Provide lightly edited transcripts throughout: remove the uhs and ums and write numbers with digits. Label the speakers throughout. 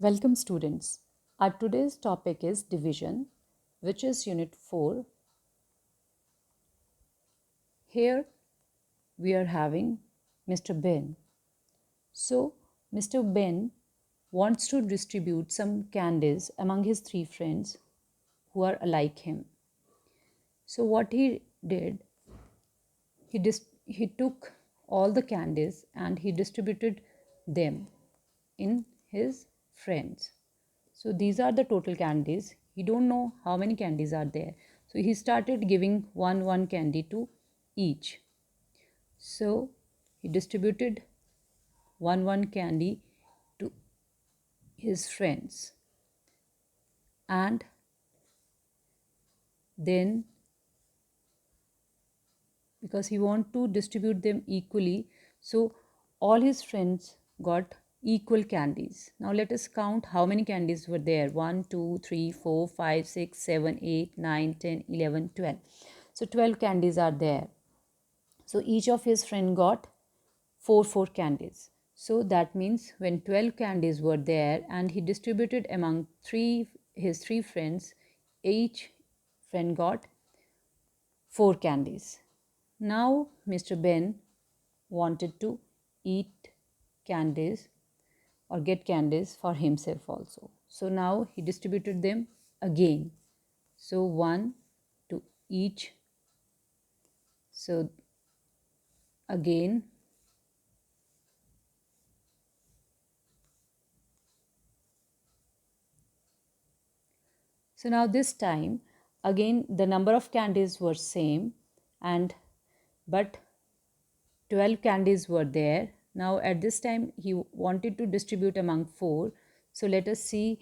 Speaker 1: Welcome students. Our today's topic is division, which is unit 4. Here we are having Mr. Ben. So Mr. Ben wants to distribute some candies among his 3 friends who are alike him. So what he did, he took all the candies and he distributed them in his friends. So these are the total candies. He don't know how many candies are there. So he started giving one candy to each. So he distributed one candy to his friends. And then because he want to distribute them equally, so all his friends got equal candies. Now let us count how many candies were there. 1 2 3 4 5 6 7 8 9 10 11 12. So 12 candies are there. So each of his friend got 4 candies. So that means when 12 candies were there and he distributed among his three friends, each friend got 4 candies. Now Mr. Ben wanted to eat candies or get candies for himself also. So now he distributed them again. So one to each. So again. So now this time again the number of candies were same and but 12 candies were there. Now at this time he wanted to distribute among 4. So let us see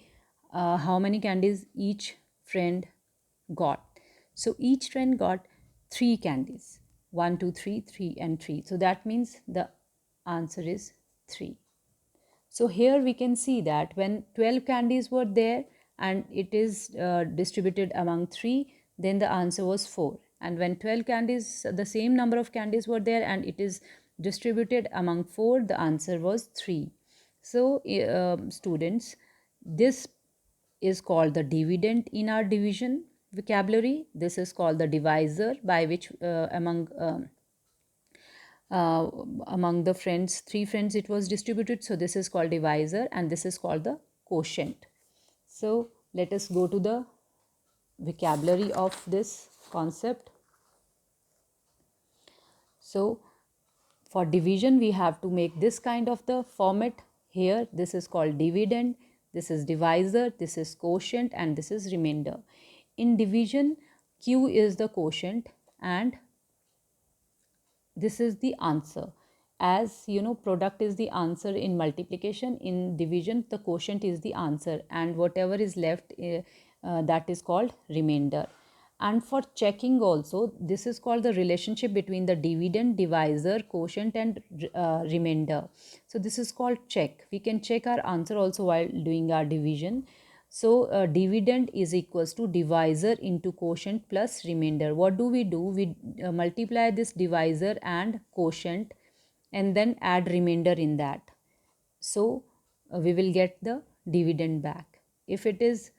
Speaker 1: how many candies each friend got. So each friend got 3 candies. 1 2 3 3 and 3. So that means the answer is 3. So here we can see that when 12 candies were there and it is distributed among 3, then the answer was 4. And when 12 candies, the same number of candies were there and it is distributed among 4, the answer was 3. So students, this is called the dividend in our division vocabulary. This is called the divisor by which among the friends, 3 friends, it was distributed. So this is called divisor and this is called the quotient. So let us go to the vocabulary of this concept. So for division we have to make this kind of the format. Here this is called dividend, this is divisor, this is quotient and this is remainder. In division, Q is the quotient and this is the answer. As you know, product is the answer in multiplication. In division, the quotient is the answer and whatever is left that is called remainder. And for checking also, this is called the relationship between the dividend, divisor, quotient and remainder. So this is called check. We can check our answer also while doing our division. So dividend is equals to divisor into quotient plus remainder. What do? We multiply this divisor and quotient and then add remainder in that. So we will get the dividend back. If it is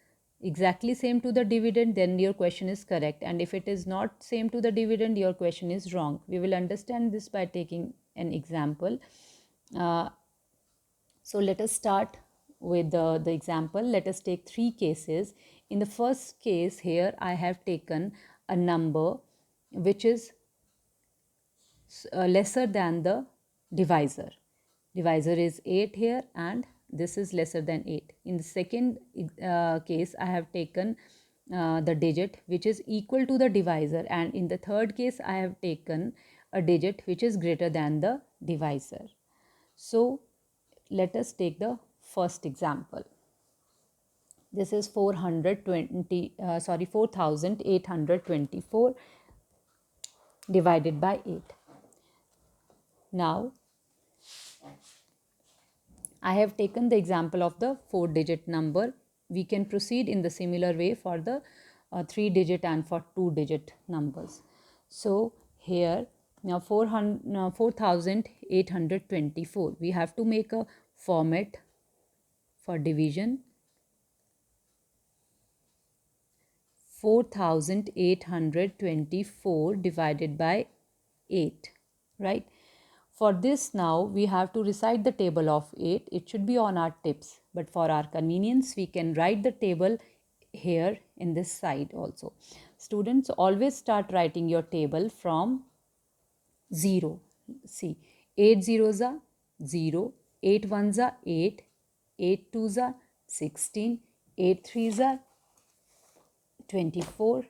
Speaker 1: exactly same to the dividend, then your question is correct. And if it is not same to the dividend, your question is wrong. We will understand this by taking an example. So let us start with the example. Let us take 3 cases. In the first case here, I have taken a number which is lesser than the divisor. Divisor is 8 here and this is lesser than 8. In the second case, I have taken the digit which is equal to the divisor, and in the third case, I have taken a digit which is greater than the divisor. So let us take the first example. This is 4824 divided by 8. Now I have taken the example of the 4-digit number. We can proceed in the similar way for the 3-digit and for 2-digit numbers. So here now 4824. We have to make a format for division, 4824 divided by 8, right? For this now we have to recite the table of 8. It should be on our tips, but for our convenience we can write the table here in this side also. Students, always start writing your table from 0. See, 8 zeros are 0, 8 ones are 8, 8 twos are 16, 8 threes are 24,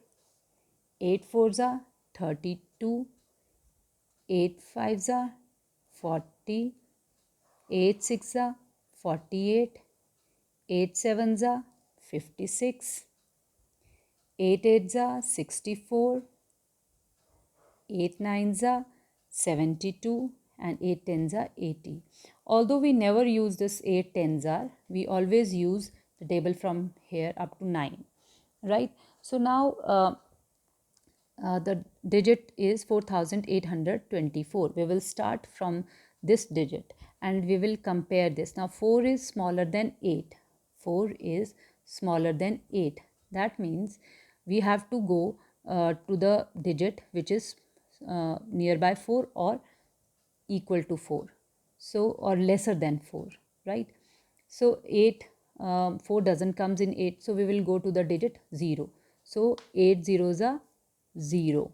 Speaker 1: 8 fours are 32, 8 fives are 40, 8 six are 48, 8 sevens are 56, 8 eights are 64, 8 nines are 72, and 8 tens are 80. Although we never use this 8 tens are, we always use the table from here up to 9, right? So now the digit is 4824. We will start from this digit and we will compare this. Now 4 is smaller than 8. 4 is smaller than 8. That means we have to go to the digit which is nearby 4 or equal to 4. So, or lesser than 4, right? So 8, 4 doesn't comes in 8. So we will go to the digit 0. So 8 zeros are 0.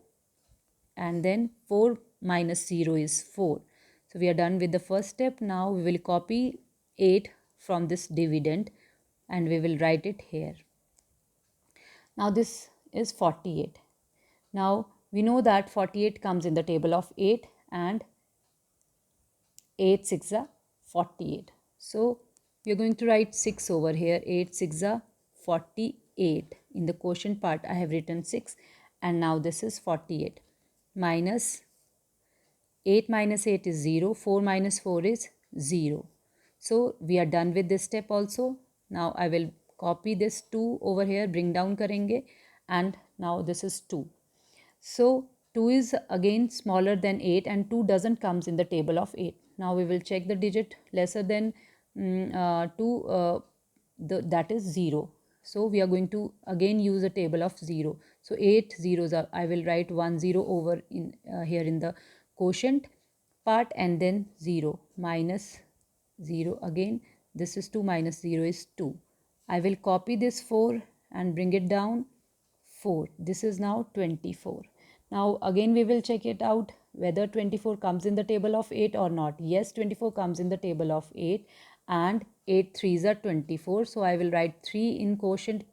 Speaker 1: And then 4 minus 0 is 4. So we are done with the first step. Now we will copy 8 from this dividend and we will write it here. Now this is 48. Now we know that 48 comes in the table of 8 and 8 6 are 48. So we are going to write 6 over here. 8 6 are 48. In the quotient part I have written 6 and now this is 48. Minus 8 minus 8 is 0. 4 minus 4 is 0. So we are done with this step also. Now I will copy this 2 over here, bring down karenge, and now this is 2. So 2 is again smaller than 8 and 2 doesn't comes in the table of 8. Now we will check the digit lesser than 2, that is 0. So we are going to again use a table of 0. So 8 zeros are, I will write 1 0 over in here in the quotient part and then 0 minus 0 again. This is 2 minus 0 is 2. I will copy this 4 and bring it down 4. This is now 24. Now again we will check it out whether 24 comes in the table of 8 or not. Yes, 24 comes in the table of 8 and 8 threes are 24. So I will write 3 in quotient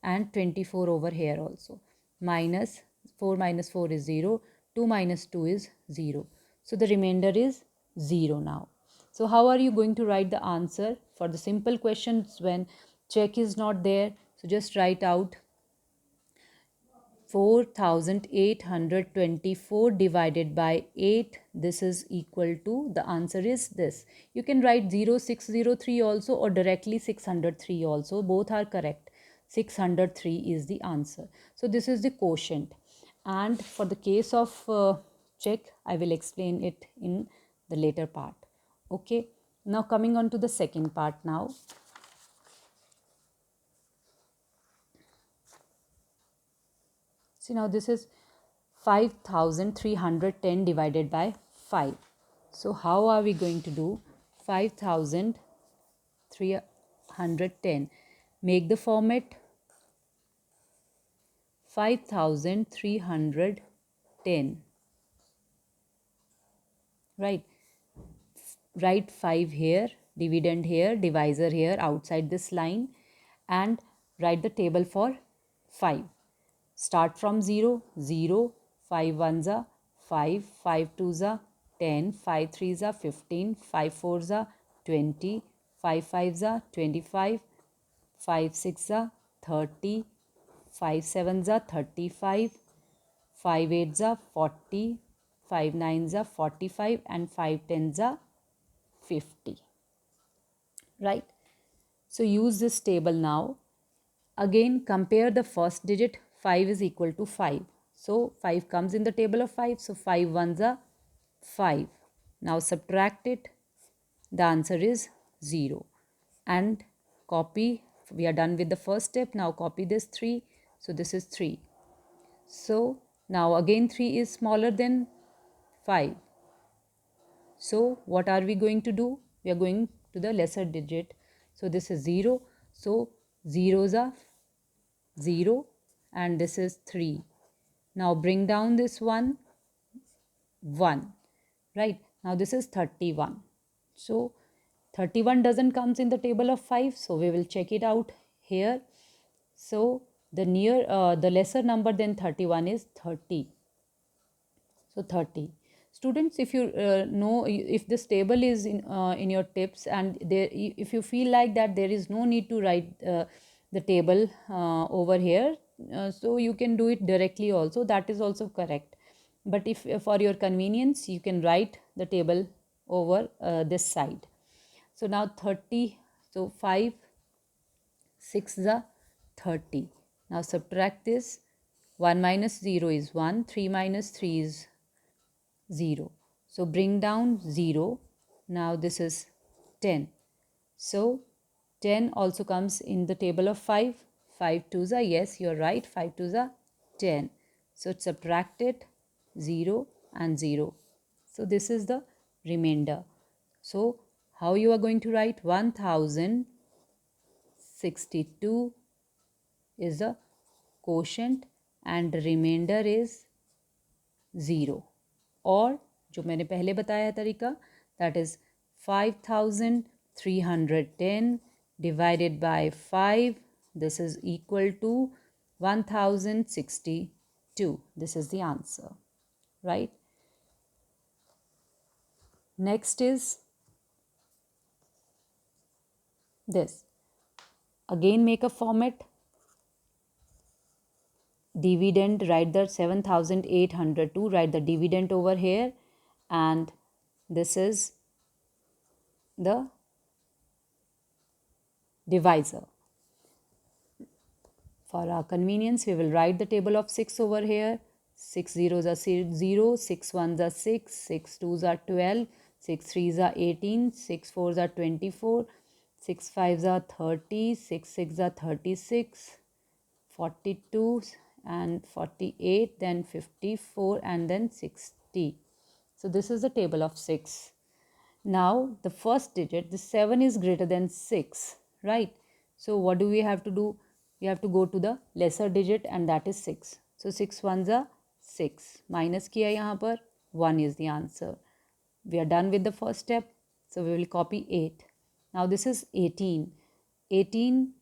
Speaker 1: and 24 over here also. Minus 4 minus 4 is 0. 2 minus 2 is 0. So the remainder is 0 now. So how are you going to write the answer for the simple questions when check is not there? So just write out 4824 divided by 8. This is equal to, the answer is this. You can write 0603 also or directly 603 also. Both are correct. 603 is the answer. So this is the quotient. And for the case of check, I will explain it in the later part. Okay. Now coming on to the second part now. See, now this is 5310 divided by 5. So how are we going to do 5310? Make the format 5310. Right. Write 5 here, dividend here, divisor here outside this line, and write the table for 5. Start from 0, 0, 5 ones are 5, 5 twos are 10, 5 threes are 15, 5 fours are 20, 5 fives are 25, 5 six are 30, 5 sevens are 35, 5 eights are 40, 5 nines are 45, and 5 tens are 50. Right? So use this table now. Again, compare the first digit. 5 is equal to 5. So 5 comes in the table of 5. So 5 ones are 5. Now subtract it. The answer is 0. And copy. We are done with the first step. Now copy this 3. So this is 3. So now again 3 is smaller than 5. So what are we going to do? We are going to the lesser digit. So this is 0. So zeros are 0 and this is 3. Now bring down this 1, 1. Right? Now this is 31. So 31 doesn't comes in the table of 5. So we will check it out here. So the lesser number than 31 is 30. So 30. Students, if you know, if this table is in your tips, and there, if you feel like that there is no need to write the table over here, so you can do it directly also. That is also correct. But if for your convenience, you can write the table over this side. So now 30. So 5, 6 is 30. Now subtract this. 1 minus 0 is 1. 3 minus 3 is 0. So bring down 0. Now this is 10. So 10 also comes in the table of 5. 5 twos are, yes, you're right, 5 twos are 10. So subtract it, 0 and 0. So this is the remainder. So how you are going to write? 1062 is the quotient and the remainder is 0. और जो मैंने पहले बताया तरीका, that is 5310 divided by 5, this is equal to 1062. This is the answer, right? Next is this. Again make a format. Dividend, write the 7802, write the dividend over here, and this is the divisor. For our convenience, we will write the table of 6 over here. 6 zeros are 0, 6 ones are 6, 6 twos are 12, 6 threes are 18, 6 fours are 24, 6 fives are 30, 6 six are 36, 42 and 48, then 54 and then 60. So this is the table of 6. Now the first digit, the 7 is greater than 6, right? So what do we have to do? We have to go to the lesser digit, and that is 6. So 6 ones are 6. Minus kiya yahan par, 1 is the answer. We are done with the first step. So we will copy 8. Now this is 18. 18.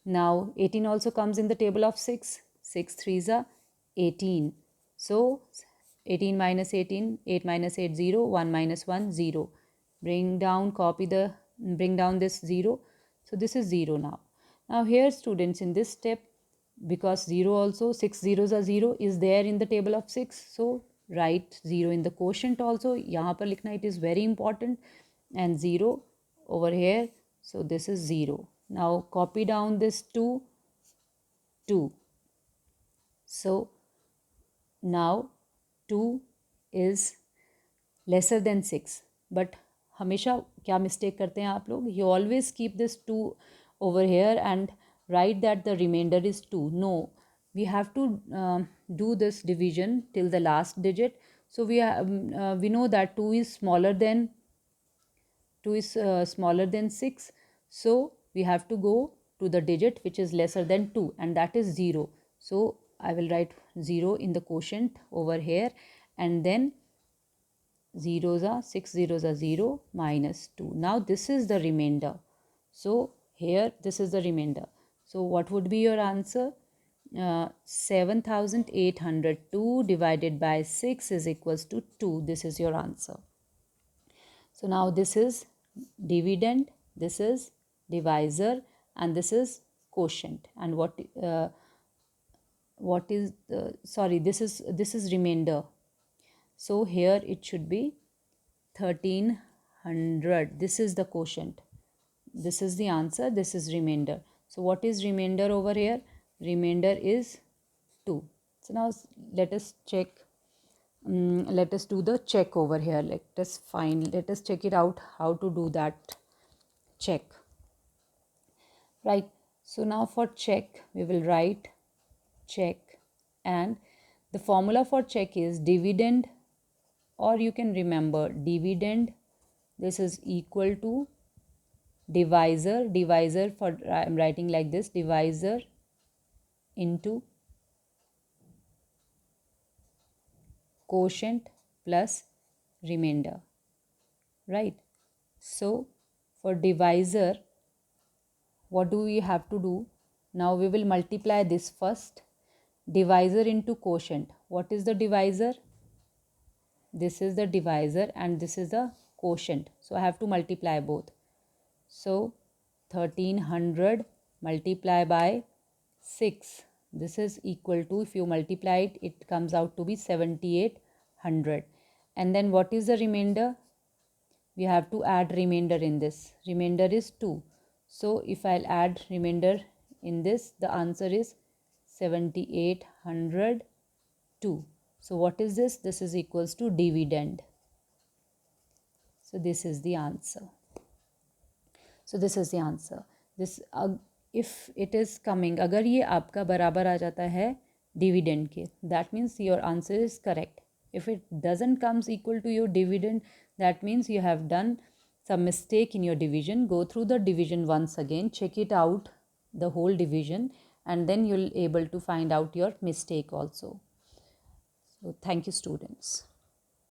Speaker 1: Now 18 also comes in the table of 6. 6 threes are 18. So 18 minus 18, 8 minus 8, 0, 1 minus 1, 0. Bring down this 0. So this is 0 now. Now here students, in this step, because 0 also, 6 zeros are 0 is there in the table of 6. So write 0 in the quotient also. Yahan par likhna, it is very important. And 0 over here. So this is 0. Now copy down this 2. So now 2 is lesser than 6. But हमेशा क्या mistake करते हैं आप लोग? You always keep this 2 over here and write that the remainder is 2. No, we have to do this division till the last digit. So we know that 2 is smaller than 6. So we have to go to the digit which is lesser than 2, and that is 0. So I will write 0 in the quotient over here, and then 6 zeros are 0 minus 2. Now this is the remainder. So here this is the remainder. So what would be your answer? 7802 divided by 6 is equals to 2. This is your answer. So now this is dividend, this is divisor, and this is quotient. And this is remainder. So here it should be 1300. This is the quotient. This is the answer. This is remainder. So what is remainder over here? Remainder is 2. So now let us check. Let us do the check over here. Let us check it out how to do that check. right? So now for check, we will write check, and the formula for check is dividend, or you can remember dividend, this is equal to divisor for, I'm writing like this, divisor into quotient plus remainder, right? So for divisor, what do we have to do? Now we will multiply this first. Divisor into quotient. What is the divisor? This is the divisor and this is the quotient. So I have to multiply both. So 1300 multiply by 6. This is equal to, if you multiply it, it comes out to be 7800. And then what is the remainder? We have to add remainder in this. Remainder is 2. So if I'll add remainder in this, the answer is 7802. So what is this? This is equals to dividend. So this is the answer. So this is the answer. This if it is coming, अगर ये आपका बराबर आ जाता है dividend के, that means your answer is correct. If it doesn't comes equal to your dividend, that means you have done some mistake in your division. Go through the division once again, check it out, the whole division, and then you'll able to find out your mistake also. So thank you, students.